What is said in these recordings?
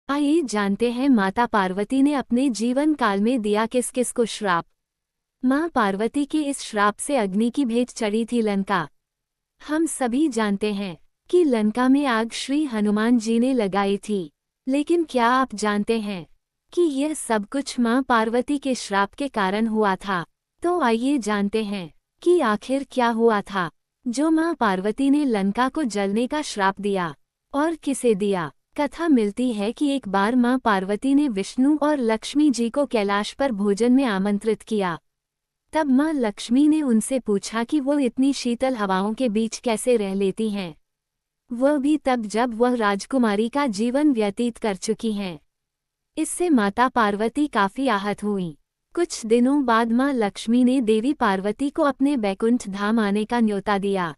आइए जानते हैं माता पार्वती ने अपने जीवन काल में दिया किस किस को श्राप। मां पार्वती के इस श्राप से अग्नि की भेंट चढ़ी थी लंका। हम सभी जानते हैं कि लंका में आग श्री हनुमान जी ने लगाई थी, लेकिन क्या आप जानते हैं कि यह सब कुछ मां पार्वती के श्राप के कारण हुआ था? तो आइए जानते हैं कि आखिर क्या हुआ था जो मां पार्वती ने लंका को जलने का श्राप दिया और किसे दिया। कथा मिलती है कि एक बार मां पार्वती ने विष्णु और लक्ष्मी जी को कैलाश पर भोजन में आमंत्रित किया। तब मां लक्ष्मी ने उनसे पूछा कि वो इतनी शीतल हवाओं के बीच कैसे रह लेती हैं, वह भी तब जब वह राजकुमारी का जीवन व्यतीत कर चुकी हैं। इससे माता पार्वती काफी आहत हुईं। कुछ दिनों बाद मां लक्ष्मी ने देवी पार्वती को अपने बैकुंठ धाम आने का न्योता दिया।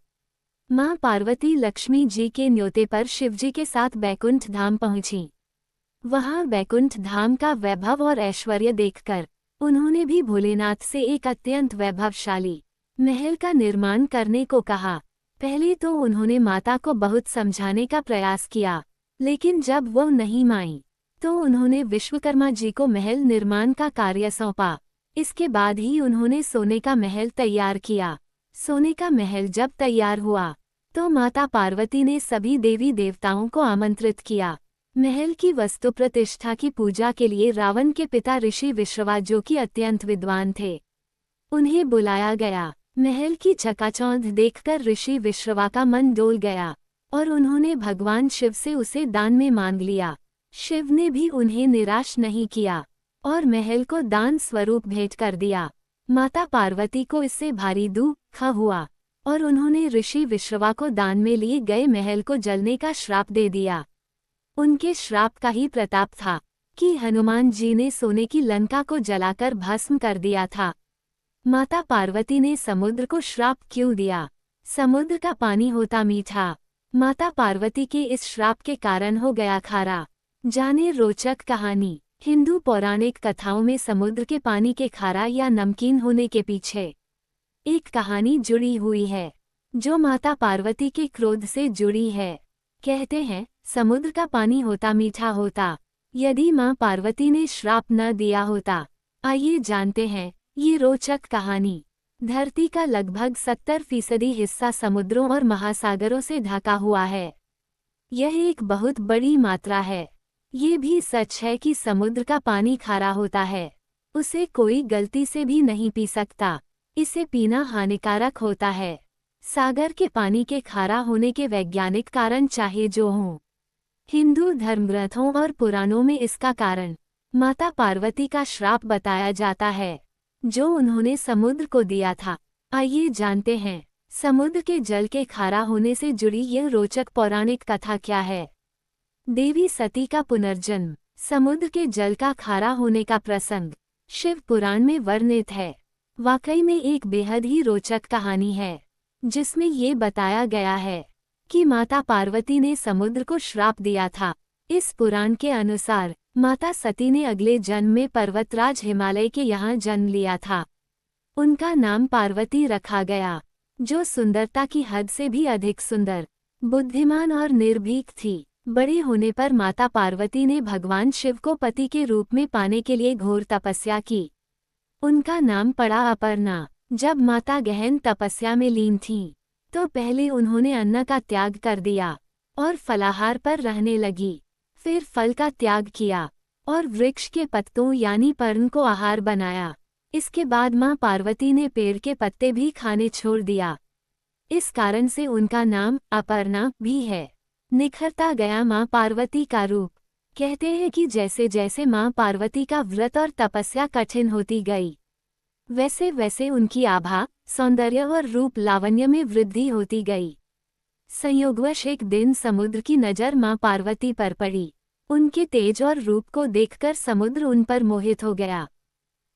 मां पार्वती लक्ष्मी जी के न्योते पर शिवजी के साथ बैकुंठ धाम पहुंची। वहां बैकुंठ धाम का वैभव और ऐश्वर्य देखकर उन्होंने भी भोलेनाथ से एक अत्यंत वैभवशाली महल का निर्माण करने को कहा। पहले तो उन्होंने माता को बहुत समझाने का प्रयास किया, लेकिन जब वह नहीं मानी तो उन्होंने विश्वकर्मा जी को महल निर्माण का कार्य सौंपा। इसके बाद ही उन्होंने सोने का महल तैयार किया। सोने का महल जब तैयार हुआ तो माता पार्वती ने सभी देवी देवताओं को आमंत्रित किया। महल की वस्तु प्रतिष्ठा की पूजा के लिए रावण के पिता ऋषि विश्रवा, जो कि अत्यंत विद्वान थे, उन्हें बुलाया गया। महल की चकाचौंध देखकर ऋषि विश्रवा का मन डोल गया और उन्होंने भगवान शिव से उसे दान में मांग लिया। शिव ने भी उन्हें निराश नहीं किया और महल को दान स्वरूप भेंट कर दिया। माता पार्वती को इससे भारी दुख हुआ और उन्होंने ऋषि विश्रवा को दान में लिए गए महल को जलने का श्राप दे दिया। उनके श्राप का ही प्रताप था कि हनुमान जी ने सोने की लंका को जलाकर भस्म कर दिया था। माता पार्वती ने समुद्र को श्राप क्यों दिया? समुद्र का पानी होता मीठा, माता पार्वती के इस श्राप के कारण हो गया खारा। जाने रोचक कहानी। हिंदू पौराणिक कथाओं में समुद्र के पानी के खारा या नमकीन होने के पीछे एक कहानी जुड़ी हुई है, जो माता पार्वती के क्रोध से जुड़ी है। कहते हैं समुद्र का पानी होता मीठा होता यदि मां पार्वती ने श्राप न दिया होता। आइए जानते हैं ये रोचक कहानी। धरती का लगभग 70% हिस्सा समुद्रों और महासागरों से ढका हुआ है। यह एक बहुत बड़ी मात्रा है। ये भी सच है कि समुद्र का पानी खारा होता है, उसे कोई गलती से भी नहीं पी सकता, इसे पीना हानिकारक होता है। सागर के पानी के खारा होने के वैज्ञानिक कारण चाहे जो हों, हिंदू धर्मग्रंथों और पुराणों में इसका कारण माता पार्वती का श्राप बताया जाता है, जो उन्होंने समुद्र को दिया था। आइए जानते हैं समुद्र के जल के खारा होने से जुड़ी यह रोचक पौराणिक कथा क्या है। देवी सती का पुनर्जन्म। समुद्र के जल का खारा होने का प्रसंग शिव पुराण में वर्णित है। वाकई में एक बेहद ही रोचक कहानी है, जिसमें ये बताया गया है कि माता पार्वती ने समुद्र को श्राप दिया था। इस पुराण के अनुसार माता सती ने अगले जन्म में पर्वतराज हिमालय के यहाँ जन्म लिया था। उनका नाम पार्वती रखा गया, जो सुंदरता की हद से भी अधिक सुंदर, बुद्धिमान और निर्भीक थी। बड़े होने पर माता पार्वती ने भगवान शिव को पति के रूप में पाने के लिए घोर तपस्या की। उनका नाम पड़ा अपर्णा। जब माता गहन तपस्या में लीन थीं, तो पहले उन्होंने अन्न का त्याग कर दिया और फलाहार पर रहने लगी। फिर फल का त्याग किया और वृक्ष के पत्तों यानी पर्ण को आहार बनाया। इसके बाद मां पार्वती ने पेड़ के पत्ते भी खाने छोड़ दिया। इस कारण से उनका नाम अपर्णा भी है। निखरता गया मां पार्वती का रूप। कहते हैं कि जैसे जैसे मां पार्वती का व्रत और तपस्या कठिन होती गई, वैसे वैसे उनकी आभा, सौंदर्य और रूप लावण्य में वृद्धि होती गई। संयोगवश एक दिन समुद्र की नजर मां पार्वती पर पड़ी। उनके तेज और रूप को देखकर समुद्र उन पर मोहित हो गया।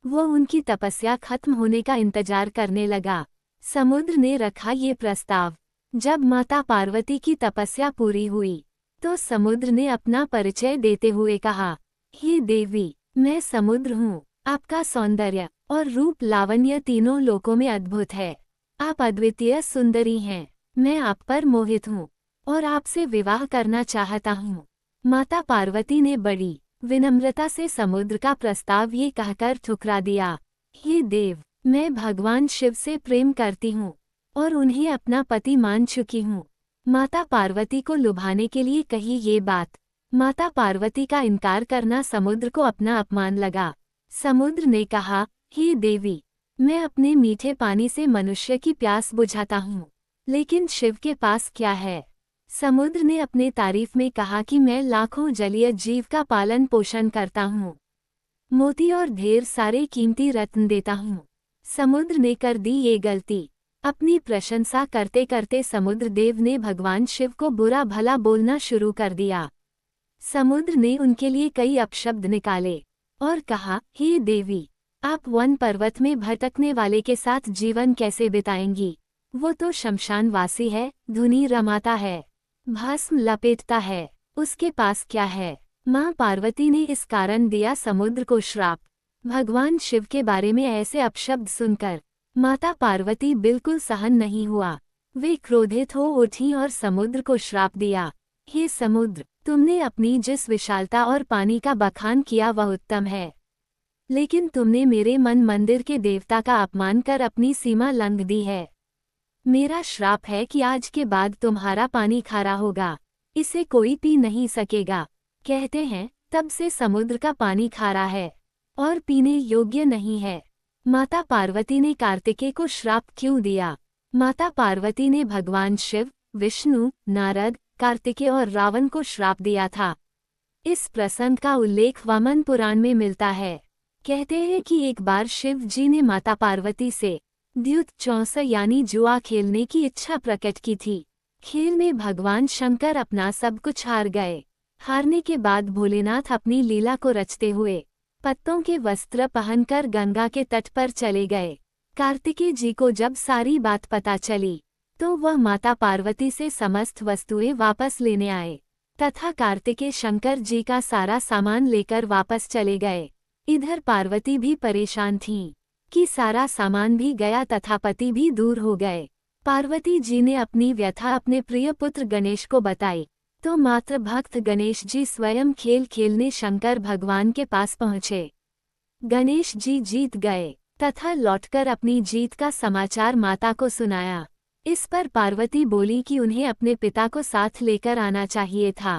वो उनकी तपस्या खत्म होने का इंतजार करने लगा। समुद्र ने रखा ये प्रस्ताव। जब माता पार्वती की तपस्या पूरी हुई, तो समुद्र ने अपना परिचय देते हुए कहा, हे देवी, मैं समुद्र हूँ। आपका सौंदर्य और रूप लावण्य तीनों लोकों में अद्भुत है। आप अद्वितीय सुंदरी हैं। मैं आप पर मोहित हूँ और आपसे विवाह करना चाहता हूँ। माता पार्वती ने बड़ी विनम्रता से समुद्र का प्रस्ताव ये कहकर ठुकरा दिया, हे देव, मैं भगवान शिव से प्रेम करती हूँ और उन्हें अपना पति मान चुकी हूँ। माता पार्वती को लुभाने के लिए कही ये बात। माता पार्वती का इनकार करना समुद्र को अपना अपमान लगा। समुद्र ने कहा, हे देवी, मैं अपने मीठे पानी से मनुष्य की प्यास बुझाता हूँ, लेकिन शिव के पास क्या है? समुद्र ने अपने तारीफ में कहा कि मैं लाखों जलीय जीव का पालन पोषण करता हूँ, मोती और ढेर सारे कीमती रत्न देता हूँ। समुद्र ने कर दी ये गलती। अपनी प्रशंसा करते करते समुद्र देव ने भगवान शिव को बुरा भला बोलना शुरू कर दिया। समुद्र ने उनके लिए कई अपशब्द निकाले और कहा, हे देवी, आप वन पर्वत में भटकने वाले के साथ जीवन कैसे बिताएंगी? वो तो शमशानवासी है, धुनी रमाता है, भस्म लपेटता है, उसके पास क्या है? मां पार्वती ने इस कारण दिया समुद्र को श्राप। भगवान शिव के बारे में ऐसे अपशब्द सुनकर माता पार्वती बिल्कुल सहन नहीं हुआ। वे क्रोधित हो उठी और समुद्र को श्राप दिया, हे समुद्र, तुमने अपनी जिस विशालता और पानी का बखान किया वह उत्तम है, लेकिन तुमने मेरे मन मंदिर के देवता का अपमान कर अपनी सीमा लंघ दी है। मेरा श्राप है कि आज के बाद तुम्हारा पानी खारा होगा, इसे कोई पी नहीं सकेगा। कहते हैं तब से समुद्र का पानी खारा है और पीने योग्य नहीं है। माता पार्वती ने कार्तिकेय को श्राप क्यों दिया? माता पार्वती ने भगवान शिव, विष्णु, नारद, कार्तिकेय और रावण को श्राप दिया था। इस प्रसंग का उल्लेख वामन पुराण में मिलता है। कहते हैं कि एक बार शिव जी ने माता पार्वती से द्युत चौस यानी जुआ खेलने की इच्छा प्रकट की थी। खेल में भगवान शंकर अपना सब कुछ हार गए। हारने के बाद भोलेनाथ अपनी लीला को रचते हुए पत्तों के वस्त्र पहनकर गंगा के तट पर चले गए। कार्तिकेय जी को जब सारी बात पता चली तो वह माता पार्वती से समस्त वस्तुएं वापस लेने आए तथा कार्तिकेय शंकर जी का सारा सामान लेकर वापस चले गए। इधर पार्वती भी परेशान थीं कि सारा सामान भी गया तथा पति भी दूर हो गए। पार्वती जी ने अपनी व्यथा अपने प्रिय पुत्र गणेश को बताई तो मात्र भक्त गणेश जी स्वयं खेल खेलने शंकर भगवान के पास पहुँचे। गणेश जी जीत गए तथा लौटकर अपनी जीत का समाचार माता को सुनाया। इस पर पार्वती बोली कि उन्हें अपने पिता को साथ लेकर आना चाहिए था।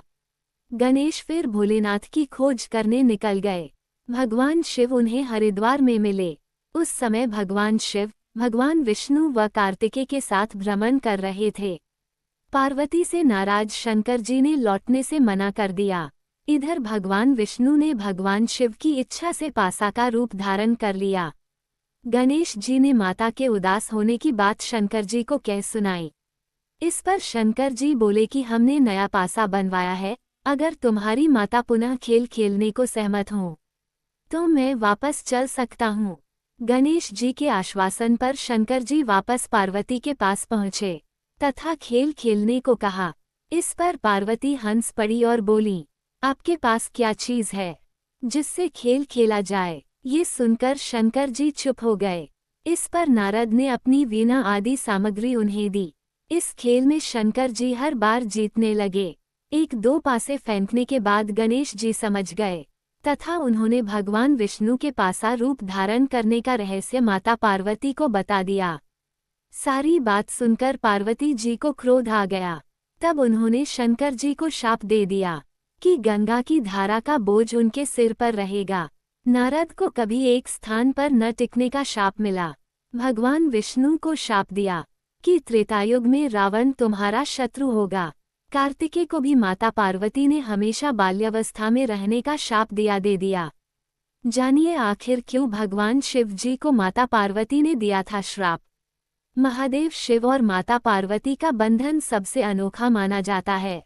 गणेश फिर भोलेनाथ की खोज करने निकल गए। भगवान शिव उन्हें हरिद्वार में मिले। उस समय भगवान शिव, भगवान विष्णु व कार्तिकेय के साथ भ्रमण कर रहे थे। पार्वती से नाराज शंकर जी ने लौटने से मना कर दिया। इधर भगवान विष्णु ने भगवान शिव की इच्छा से पासा का रूप धारण कर लिया। गणेश जी ने माता के उदास होने की बात शंकर जी को कह सुनाई। इस पर शंकर जी बोले कि हमने नया पासा बनवाया है, अगर तुम्हारी माता पुनः खेल खेलने को सहमत हो तो मैं वापस चल सकता हूँ। गणेश जी के आश्वासन पर शंकर जी वापस पार्वती के पास पहुँचे तथा खेल खेलने को कहा। इस पर पार्वती हंस पड़ी और बोली, आपके पास क्या चीज है जिससे खेल खेला जाए? ये सुनकर शंकर जी चुप हो गए। इस पर नारद ने अपनी वीणा आदि सामग्री उन्हें दी। इस खेल में शंकर जी हर बार जीतने लगे। एक दो पासे फेंकने के बाद गणेश जी समझ गए तथा उन्होंने भगवान विष्णु के पासा रूप धारण करने का रहस्य माता पार्वती को बता दिया। सारी बात सुनकर पार्वती जी को क्रोध आ गया। तब उन्होंने शंकर जी को शाप दे दिया कि गंगा की धारा का बोझ उनके सिर पर रहेगा। नारद को कभी एक स्थान पर न टिकने का शाप मिला। भगवान विष्णु को शाप दिया कि त्रेतायुग में रावण तुम्हारा शत्रु होगा। कार्तिकेय को भी माता पार्वती ने हमेशा बाल्यावस्था में रहने का शाप दे दिया। जानिए आखिर क्यों भगवान शिव जी को माता पार्वती ने दिया था श्राप। महादेव शिव और माता पार्वती का बंधन सबसे अनोखा माना जाता है।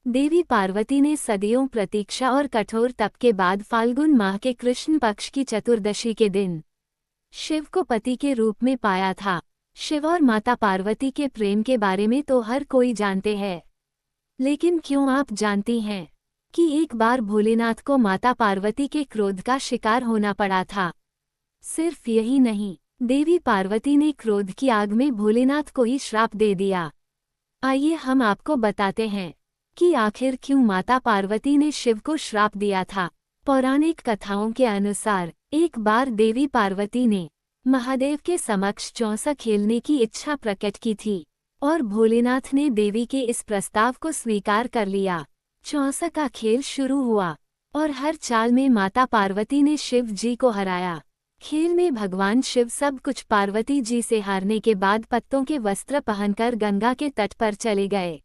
देवी पार्वती ने सदियों प्रतीक्षा और कठोर तप के बाद फाल्गुन माह के कृष्ण पक्ष की चतुर्दशी के दिन शिव को पति के रूप में पाया था। शिव और माता पार्वती के प्रेम के बारे में तो हर कोई जानते हैं, लेकिन क्यों आप जानती हैं कि एक बार भोलेनाथ को माता पार्वती के क्रोध का शिकार होना पड़ा था? सिर्फ यही नहीं, देवी पार्वती ने क्रोध की आग में भोलेनाथ को ही श्राप दे दिया। आइए हम आपको बताते हैं कि आखिर क्यों माता पार्वती ने शिव को श्राप दिया था। पौराणिक कथाओं के अनुसार एक बार देवी पार्वती ने महादेव के समक्ष चौसा खेलने की इच्छा प्रकट की थी और भोलेनाथ ने देवी के इस प्रस्ताव को स्वीकार कर लिया। चौसा का खेल शुरू हुआ और हर चाल में माता पार्वती ने शिव जी को हराया। खेल में भगवान शिव सब कुछ पार्वती जी से हारने के बाद पत्तों के वस्त्र पहनकर गंगा के तट पर चले गए।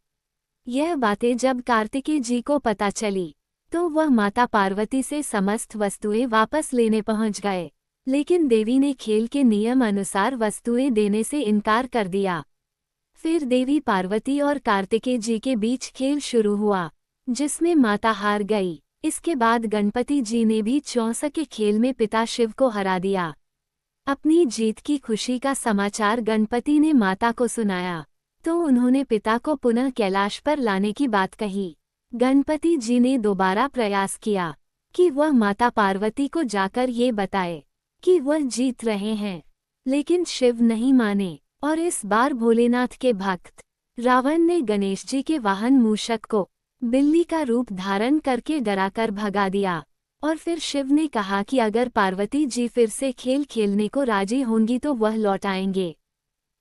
यह बातें जब कार्तिकेय जी को पता चली तो वह माता पार्वती से समस्त वस्तुएं वापस लेने पहुंच गए, लेकिन देवी ने खेल के नियम अनुसार वस्तुएं देने से इनकार कर दिया। फिर देवी पार्वती और कार्तिकेय जी के बीच खेल शुरू हुआ, जिसमें माता हार गई। इसके बाद गणपति जी ने भी चौसा के खेल में पिता शिव को हरा दिया। अपनी जीत की खुशी का समाचार गणपति ने माता को सुनाया तो उन्होंने पिता को पुनः कैलाश पर लाने की बात कही। गणपति जी ने दोबारा प्रयास किया कि वह माता पार्वती को जाकर ये बताए कि वह जीत रहे हैं, लेकिन शिव नहीं माने और इस बार भोलेनाथ के भक्त रावण ने गणेश जी के वाहन मूषक को बिल्ली का रूप धारण करके डराकर भगा दिया। और फिर शिव ने कहा कि अगर पार्वती जी फिर से खेल खेलने को राजी होंगी तो वह लौट आएंगे।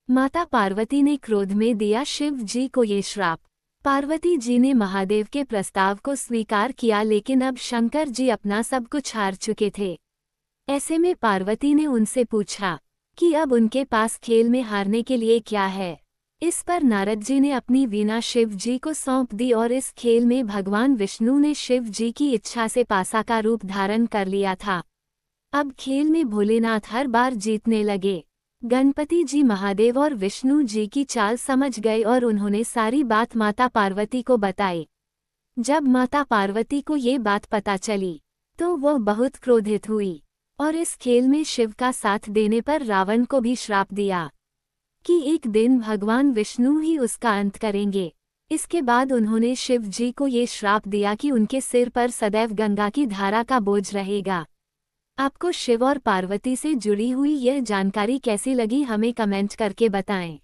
माता पार्वती ने क्रोध में दिया शिव जी को ये श्राप। पार्वती जी ने महादेव के प्रस्ताव को स्वीकार किया, लेकिन अब शंकर जी अपना सब कुछ हार चुके थे। ऐसे में पार्वती ने उनसे पूछा कि अब उनके पास खेल में हारने के लिए क्या है। इस पर नारद जी ने अपनी वीणा शिव जी को सौंप दी और इस खेल में भगवान विष्णु ने शिव जी की इच्छा से पासा का रूप धारण कर लिया था। अब खेल में भोलेनाथ हर बार जीतने लगे। गणपति जी महादेव और विष्णु जी की चाल समझ गए और उन्होंने सारी बात माता पार्वती को बताई। जब माता पार्वती को ये बात पता चली तो वह बहुत क्रोधित हुई और इस खेल में शिव का साथ देने पर रावण को भी श्राप दिया कि एक दिन भगवान विष्णु ही उसका अंत करेंगे। इसके बाद उन्होंने शिव जी को ये श्राप दिया कि उनके सिर पर सदैव गंगा की धारा का बोझ रहेगा। आपको शिव और पार्वती से जुड़ी हुई यह जानकारी कैसी लगी हमें कमेंट करके बताएं।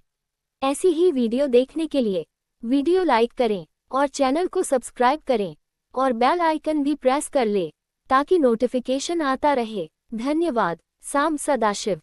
ऐसी ही वीडियो देखने के लिए वीडियो लाइक करें और चैनल को सब्सक्राइब करें और बेल आइकन भी प्रेस कर लें ताकि नोटिफिकेशन आता रहे। धन्यवाद। साम सदाशिव।